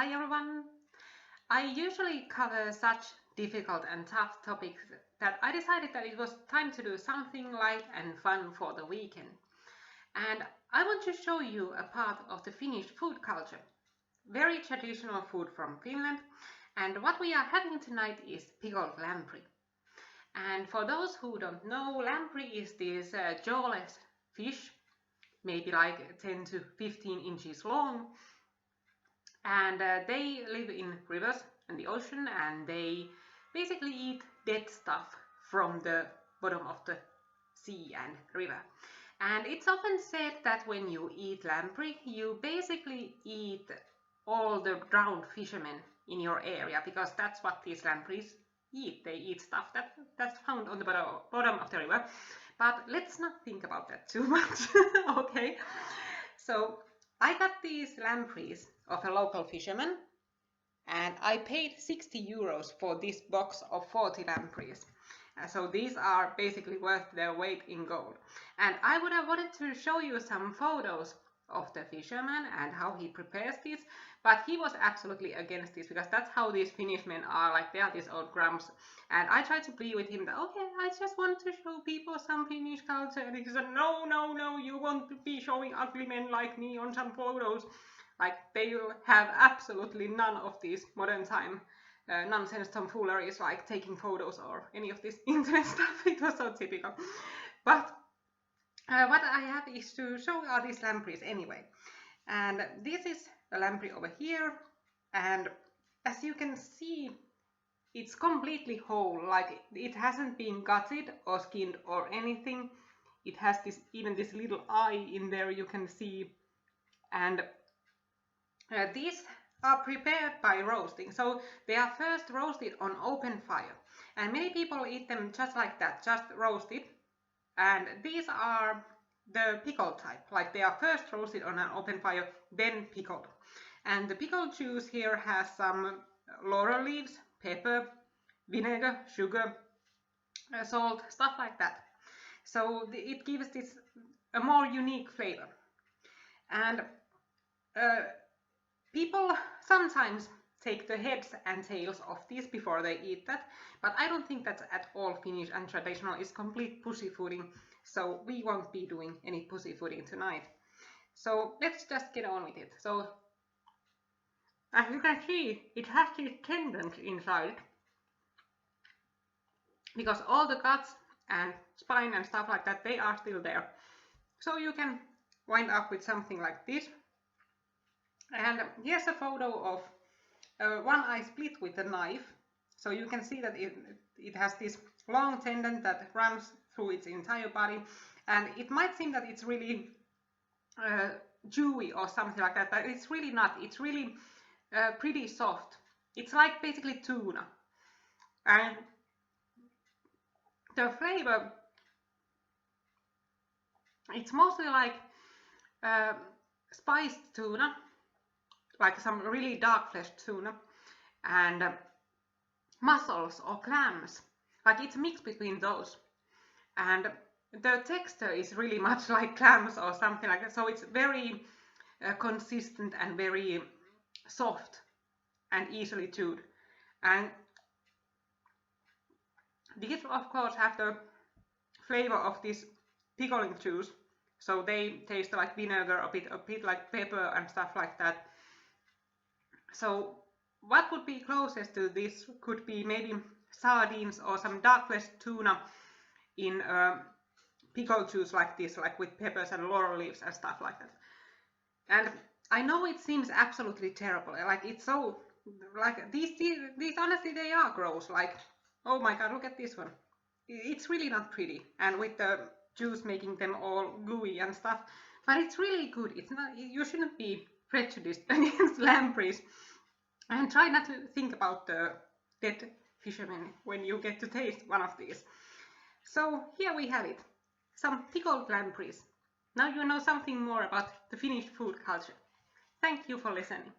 Hi everyone! I usually cover such difficult and tough topics that I decided that it was time to do something light and fun for the weekend. And I want to show you a part of the Finnish food culture. Very traditional food from Finland. And what we are having tonight is pickled lamprey. And for those who don't know, lamprey is this jawless fish, maybe like 10 to 15 inches long. And they live in rivers and the ocean, and they basically eat dead stuff from the bottom of the sea and river. And it's often said that when you eat lamprey, you basically eat all the drowned fishermen in your area, because that's what these lampreys eat. They eat stuff that's found on the bottom of the river. But let's not think about that too much. Okay, so I got these lampreys of a local fisherman, and I paid 60 euros for this box of 40 lampreys. So these are basically worth their weight in gold. And I would have wanted to show you some photos of the fisherman and how he prepares this, but he was absolutely against this, because that's how these Finnish men are, like they are these old grumps. And I tried to plead with him that, okay, I just want to show people some Finnish culture, and he said, no, no, no, you want to be showing ugly men like me on some photos. Like, they will have absolutely none of these modern time nonsense tomfooleries, like taking photos or any of this internet stuff. It was so typical. But what I have is to show all these lampreys anyway. And this is a lamprey over here, and as you can see, it's completely whole, like it hasn't been gutted or skinned or anything. It has even this little eye in there, you can see. And these are prepared by roasting. So they are first roasted on open fire, and many people eat them just like that, just roasted. And these are the pickled type, like they are first roasted on an open fire, then pickled. And the pickled juice here has some laurel leaves, pepper, vinegar, sugar, salt, stuff like that. So it gives this a more unique flavor. And people sometimes take the heads and tails of these before they eat that, but I don't think that's at all Finnish and traditional. It's complete pussyfooting, so we won't be doing any pussyfooting tonight. So let's just get on with it. So as you can see, it has these tendons inside, because all the guts and spine and stuff like that, they are still there. So you can wind up with something like this. And here's a photo of one I split with a knife. So you can see that it has this long tendon that runs through its entire body. And it might seem that it's really chewy or something like that, but it's really not. It's really pretty soft. It's like basically tuna. And the flavor, it's mostly like spiced tuna, like some really dark fleshed tuna, and mussels or clams, like it's mixed between those. And the texture is really much like clams or something like that, so it's very consistent and very soft and easily chewed. And these of course have the flavor of this pickling juice, so they taste like vinegar, a bit like pepper and stuff like that. So what would be closest to this could be maybe sardines or some dark fleshed tuna in pickle juice like this, like with peppers and laurel leaves and stuff like that. And I know it seems absolutely terrible, like it's so, like these honestly, they are gross, like, oh my god, look at this one. It's really not pretty, and with the juice making them all gooey and stuff, but it's really good. It's not, you shouldn't be prejudiced against lampreys, and try not to think about the dead fishermen when you get to taste one of these. So here we have it, some pickled lampreys. Now you know something more about the Finnish food culture. Thank you for listening.